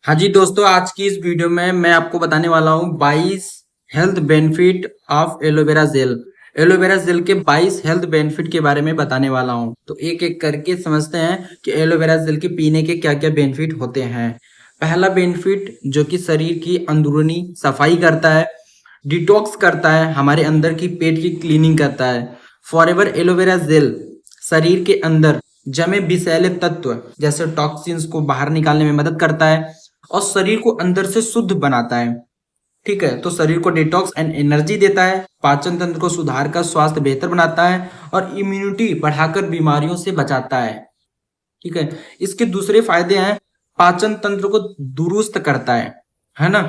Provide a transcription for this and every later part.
हाँ जी दोस्तों, आज की इस वीडियो में मैं आपको बताने वाला हूँ 22 health benefit of aloe vera gel. Aloe vera gel के 22 हेल्थ बेनिफिट के बारे में बताने वाला हूँ। तो एक एक करके समझते हैं कि एलोवेरा जेल के पीने के क्या क्या बेनिफिट होते हैं। पहला बेनिफिट जो कि शरीर की अंदरूनी सफाई करता है, डिटॉक्स करता है, हमारे अंदर की पेट की क्लीनिंग करता है। फॉरएवर एलोवेरा जेल शरीर के अंदर जमे विषैले तत्व जैसे टॉक्सिन्स को बाहर निकालने में मदद करता है और शरीर को अंदर से शुद्ध बनाता है। ठीक है, तो शरीर को डिटॉक्स एंड एनर्जी देता है, पाचन तंत्र को सुधार कर स्वास्थ्य बेहतर बनाता है और इम्यूनिटी बढ़ाकर बीमारियों से बचाता है। ठीक है, इसके दूसरे फायदे हैं, पाचन तंत्र को दुरुस्त करता है ना,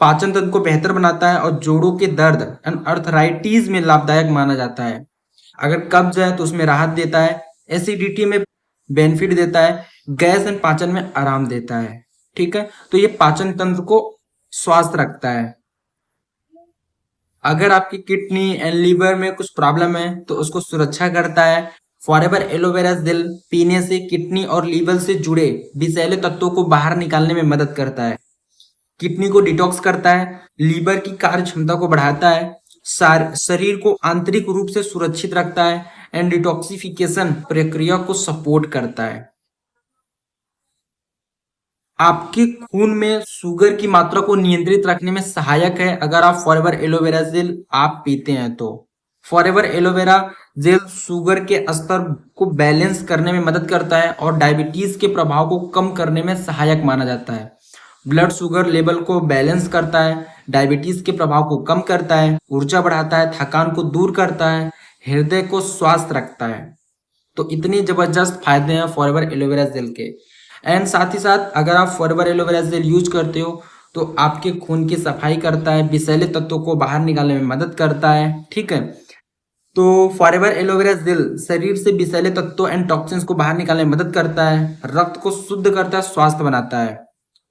पाचन तंत्र को बेहतर बनाता है और जोड़ों के दर्द एंड अर्थराइटिस में लाभदायक माना जाता है। अगर कब्ज है तो उसमें राहत देता है, एसिडिटी में बेनिफिट देता है, गैस एंड पाचन में आराम देता है। ठीक है, तो ये पाचन तंत्र को स्वस्थ रखता है। अगर आपकी किडनी एंड लीवर में कुछ प्रॉब्लम है तो उसको सुरक्षा करता है। फॉरएवर एलोवेरा जेल पीने से किडनी और लीवर से जुड़े विषैले तत्वों को बाहर निकालने में मदद करता है, किडनी को डिटॉक्स करता है, लीवर की कार्य क्षमता को बढ़ाता है, शरीर को आंतरिक रूप से सुरक्षित रखता है एंड डिटॉक्सिफिकेशन प्रक्रिया को सपोर्ट करता है। आपके खून में शुगर की मात्रा को नियंत्रित रखने में सहायक है अगर आप फॉरएवर एलोवेरा जेल आप पीते हैं तो। फॉरएवर एलोवेरा जेल शुगर के स्तर को बैलेंस करने में मदद करता है और डायबिटीज के प्रभाव को कम करने में सहायक माना जाता है। ब्लड शुगर लेवल को बैलेंस करता है, डायबिटीज के प्रभाव को कम करता है, ऊर्जा बढ़ाता है, थकान को दूर करता है, हृदय को स्वस्थ रखता है। तो इतनी जबरदस्त फायदे हैं फॉरएवर एलोवेरा जेल के। एंड साथ ही साथ अगर आप फॉरएवर एलोवेरा जेल यूज करते हो तो आपके खून की सफाई करता है, विषैले तत्वों को बाहर निकालने में मदद करता है। ठीक है, तो फॉरएवर एलोवेरा जेल शरीर से विषैले तत्वों एंड टॉक्सिन्स को बाहर निकालने में मदद करता है, रक्त को शुद्ध करता है, स्वास्थ्य बनाता है,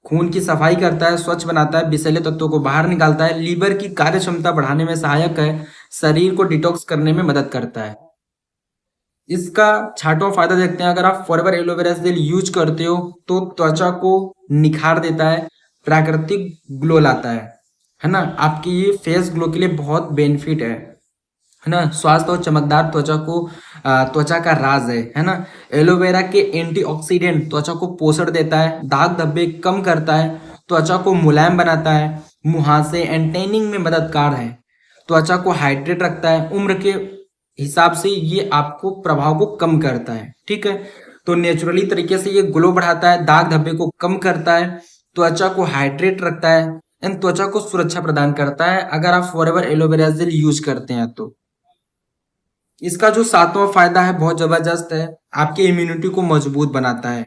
खून की सफाई करता है, स्वच्छ बनाता है, विषैले तत्वों को बाहर निकालता है, लीवर की कार्य क्षमता बढ़ाने में सहायक है, शरीर को डिटॉक्स करने में मदद करता है। इसका छांटो फायदा देखते हैं। अगर आप फॉरएवर एलोवेरा जेल यूज करते हो तो त्वचा को निखार देता है, प्राकृतिक ग्लो लाता है ना, आपकी ये फेस ग्लो के लिए बहुत बेनिफिट है ना, स्वास्थ्य और चमकदार त्वचा को त्वचा का राज है ना। एलोवेरा के एंटीऑक्सीडेंट त्वचा को पोषण देता है, दाग धब्बे कम करता है, त्वचा को मुलायम बनाता है, मुहासे एंड टैनिंग में मददगार है, त्वचा को हाइड्रेट रखता है, उम्र के हिसाब से ये आपको प्रभाव को कम करता है। ठीक है, तो नेचुरली तरीके से ये ग्लो बढ़ाता है, दाग धब्बे को कम करता है, त्वचा को हाइड्रेट रखता है एंड त्वचा को सुरक्षा प्रदान करता है अगर आप फॉरएवर एलोवेरा जेल यूज करते हैं तो। इसका जो सातवां फायदा है बहुत जबरदस्त है, आपकी इम्यूनिटी को मजबूत बनाता है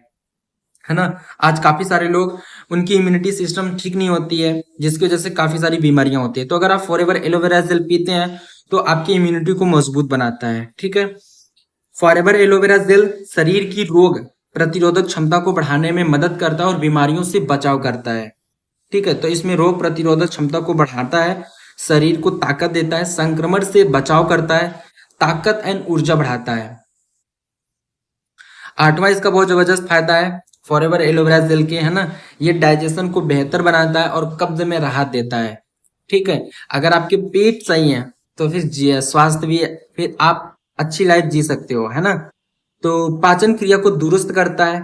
ना। आज काफी सारे लोग उनकी इम्यूनिटी सिस्टम ठीक नहीं होती है जिसकी वजह से काफी सारी बीमारियां होती है, तो अगर आप फॉरएवर एलोवेरा जेल पीते हैं तो आपकी इम्यूनिटी को मजबूत बनाता है। ठीक है, फॉरएवर एलोवेरा जेल शरीर की रोग प्रतिरोधक क्षमता को बढ़ाने में मदद करता है और बीमारियों से बचाव करता है। ठीक है, तो इसमें रोग प्रतिरोधक क्षमता को बढ़ाता है, शरीर को ताकत देता है, संक्रमण से बचाव करता है, ताकत एंड ऊर्जा बढ़ाता है। आठवां इसका बहुत जबरदस्त फायदा है फॉरएवर एलोवेरा जेल के, है ना, ये डाइजेशन को बेहतर बनाता है और कब्ज में राहत देता है। ठीक है, अगर आपके पेट सही है तो फिर स्वास्थ्य भी है, फिर आप अच्छी लाइफ जी सकते हो, है ना। तो पाचन क्रिया को दुरुस्त करता है,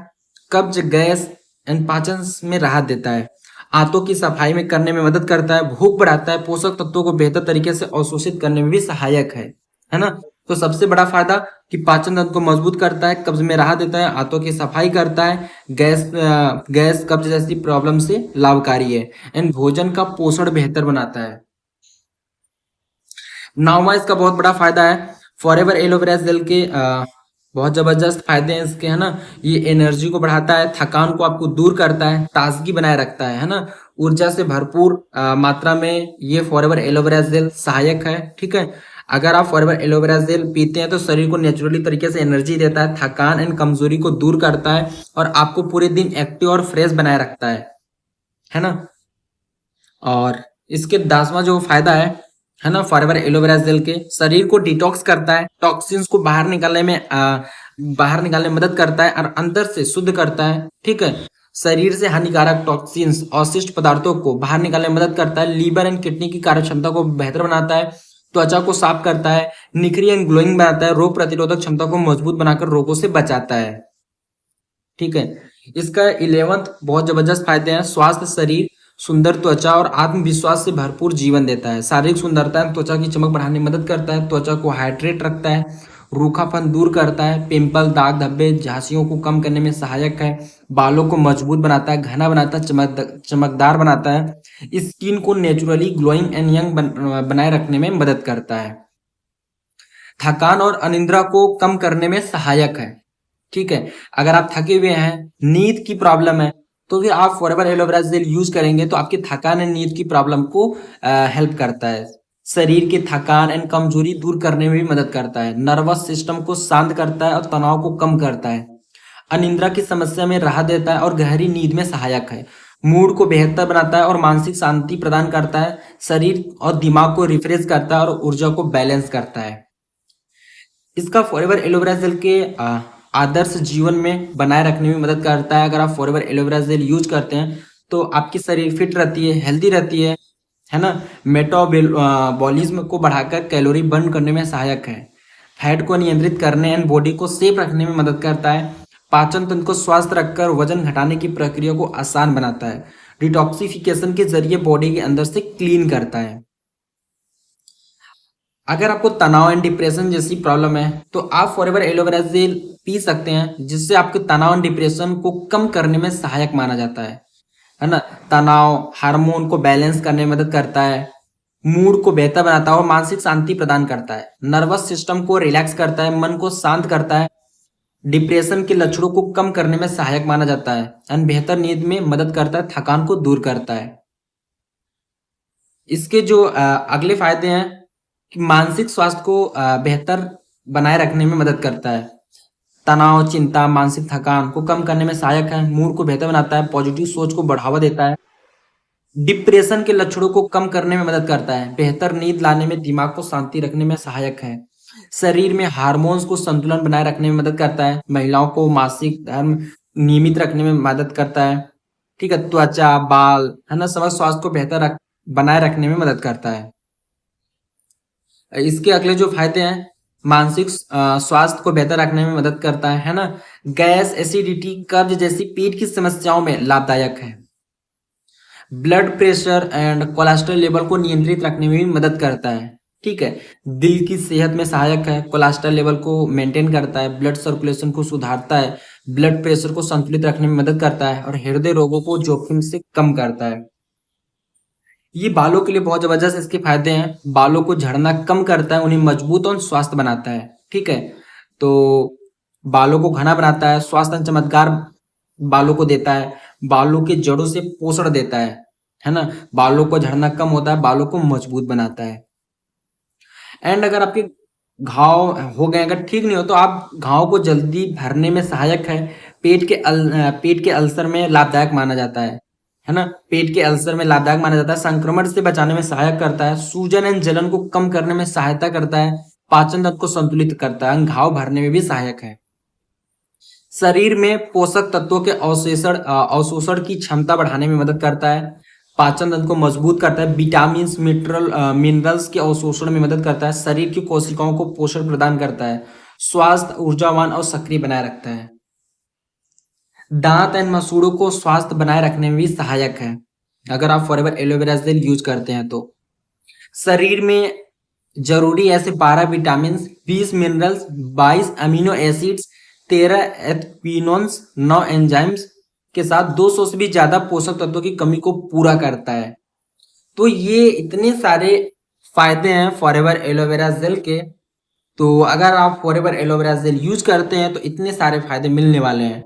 कब्ज गैस एंड पाचन में राहत देता है, आंतों की सफाई में करने में मदद करता है, भूख बढ़ाता है, पोषक तत्वों को बेहतर तरीके से अवशोषित करने में भी सहायक है ना। तो सबसे बड़ा फायदा कि पाचन तंत्र को मजबूत करता है, कब्ज में राहत देता है, आंतों की सफाई करता है, गैस कब्ज जैसी प्रॉब्लम से लाभकारी है एंड भोजन का पोषण बेहतर बनाता है। नाउमा इसका बहुत बड़ा फायदा है फॉरएवर एलोवेरा जेल के, बहुत जबरदस्त फायदे हैं इसके, है ना। ये एनर्जी को बढ़ाता है, थकान को आपको दूर करता है, ताजगी बनाए रखता है ना, ऊर्जा से भरपूर मात्रा में ये फॉरएवर एलोवेरा जेल सहायक है। ठीक है, अगर आप फॉरएवर एलोवेरा जेल पीते हैं तो शरीर को नेचुरली तरीके से एनर्जी देता है, थकान एंड कमजोरी को दूर करता है और आपको पूरे दिन एक्टिव और फ्रेश बनाए रखता है ना। और इसके 10वां जो फायदा है ना, फॉरएवर एलोवेरा जेल के, शरीर को डिटॉक्स करता है, टॉक्सिन्स को बाहर निकालने में मदद करता है और अंदर से शुद्ध करता है। ठीक है, शरीर से हानिकारक टॉक्सिन्स, अवशिष्ट पदार्थों को बाहर निकालने में मदद करता है। लीवर एंड किडनी की कार्य क्षमता को बेहतर बनाता है। त्वचा को साफ करता है। निखरी एंड ग्लोइंग बनाता है। रोग प्रतिरोधक क्षमता को मजबूत बनाकर रोगों से बचाता है। ठीक है। इसका 11th बहुत जबरदस्त फायदे हैं। स्वास्थ्य शरीर, सुंदर त्वचा और आत्मविश्वास से भरपूर जीवन देता है। शारीरिक सुंदरता एवं त्वचा की चमक बढ़ाने में मदद करता है। त्वचा को हाइड्रेट रखता है। रूखापन दूर करता है। पिंपल, दाग धब्बे, झांसियों को कम करने में सहायक है। बालों को मजबूत बनाता है, घना बनाता है, चमकदार बनाता है। स्किन को नेचुरली ग्लोइंग एंड यंग बनाए रखने में मदद करता है। थकान और अनिद्रा को कम करने में सहायक है। ठीक है। अगर आप थके हुए हैं, नींद की प्रॉब्लम है, तो फिर आप फॉरएवर एलोवेरा जेल यूज करेंगे तो आपकी थकान एंड नींद की प्रॉब्लम को हेल्प करता है। शरीर की थकान एंड कमजोरी दूर करने में भी मदद करता है। नर्वस सिस्टम को शांत करता है और तनाव को कम करता है। अनिद्रा की समस्या में राहत देता है और गहरी नींद में सहायक है। मूड को बेहतर बनाता है और मानसिक शांति प्रदान करता है। शरीर और दिमाग को रिफ्रेश करता है और ऊर्जा को बैलेंस करता है। इसका फॉरएवर एलोवेरा जेल के आदर्श जीवन में बनाए रखने में मदद करता है। अगर आप फॉरएवर एलोवेरा जेल यूज करते हैं तो आपकी शरीर फिट रहती है, हेल्दी रहती है ना। मेटाबॉलिज्म को बढ़ाकर कैलोरी बर्न करने में सहायक है। फैट को नियंत्रित करने एंड बॉडी को सेफ रखने में मदद करता है। पाचन तंत्र को स्वस्थ रखकर वजन घटाने की प्रक्रिया को आसान बनाता है। डिटॉक्सिफिकेशन के जरिए बॉडी के अंदर से क्लीन करता है। अगर आपको तनाव एंड डिप्रेशन जैसी प्रॉब्लम है तो आप फॉरएवर एलोवेरा जेल पी सकते हैं, जिससे आपके तनाव एंड डिप्रेशन को कम करने में सहायक माना जाता है ना। तनाव हार्मोन को बैलेंस करने में मदद करता है। मूड को बेहतर बनाता है और मानसिक शांति प्रदान करता है। नर्वस सिस्टम को रिलैक्स करता है, मन को शांत करता है। डिप्रेशन के लक्षणों को कम करने में सहायक माना जाता है एंड बेहतर नींद में मदद करता है, थकान को दूर करता है। इसके जो अगले फायदे हैं कि मानसिक स्वास्थ्य को बेहतर बनाए रखने में मदद करता है। तनाव, चिंता, मानसिक थकान को कम करने में सहायक है। मूड को बेहतर बनाता है। पॉजिटिव सोच को बढ़ावा देता है। डिप्रेशन के लक्षणों को कम करने में मदद करता है। बेहतर नींद लाने में, दिमाग को शांति रखने में सहायक है। शरीर में हार्मोन्स को संतुलन बनाए रखने में मदद करता है। महिलाओं को मासिक धर्म नियमित रखने में मदद करता है। ठीक है। त्वचा, बाल, है ना, समस्त स्वास्थ्य को बनाए रखने में मदद करता है। इसके अगले जो फायदे हैं, मानसिक स्वास्थ्य को बेहतर रखने में मदद करता है ना। गैस, एसिडिटी, कब्ज जैसी पेट की समस्याओं में लाभदायक है। Blood pressure and cholesterol level को नियंत्रित रखने में भी मदद करता है। ठीक है। दिल की सेहत में सहायक है। कोलेस्ट्रॉल लेवल को मेंटेन करता है। ब्लड सर्कुलेशन को सुधारता है। ब्लड प्रेशर को संतुलित रखने में मदद करता है और हृदय रोगों को जोखिम से कम करता है। ये बालों के लिए बहुत जबरदस्त इसके फायदे हैं। बालों को झड़ना कम करता है, उन्हें मजबूत और स्वस्थ बनाता है। ठीक है। तो बालों को घना बनाता है, स्वास्थ्य और चमत्कार बालों को देता है। बालों के जड़ों से पोषण देता है ना। बालों को झड़ना कम होता है, बालों को मजबूत बनाता है। एंड अगर आपके घाव हो गए, अगर ठीक नहीं हो, तो आप घाव को जल्दी भरने में सहायक है। पेट के अल्सर में लाभदायक माना जाता है ना। पेट के अल्सर में लाभदायक माना जाता है। संक्रमण से बचाने में सहायक करता है। सूजन एंड जलन को कम करने में सहायता करता है। पाचन तंत्र को संतुलित करता है। घाव भरने में भी सहायक है। शरीर में पोषक तत्वों के अवशोषण की क्षमता बढ़ाने में मदद करता है। पाचन तंत्र को मजबूत करता है। विटामिन, मिनरल्स के अवशोषण में मदद करता है। शरीर की कोशिकाओं को पोषण प्रदान करता है। स्वास्थ्य, ऊर्जावान और सक्रिय बनाए रखता है। दांत एंड मसूड़ों को स्वस्थ बनाए रखने में भी सहायक है, अगर आप फॉरएवर एलोवेरा जेल यूज करते हैं तो। शरीर में जरूरी ऐसे 12 vitamin, 20 minerals, 22 amino acids, 13 एथक्विनोन्स, 9 enzymes के साथ 200 से भी ज्यादा पोषक तत्वों की कमी को पूरा करता है। तो ये इतने सारे फायदे हैं फॉरएवर एलोवेरा जेल के। तो अगर आप फॉरएवर एलोवेरा जेल यूज करते हैं तो इतने सारे फायदे मिलने वाले हैं।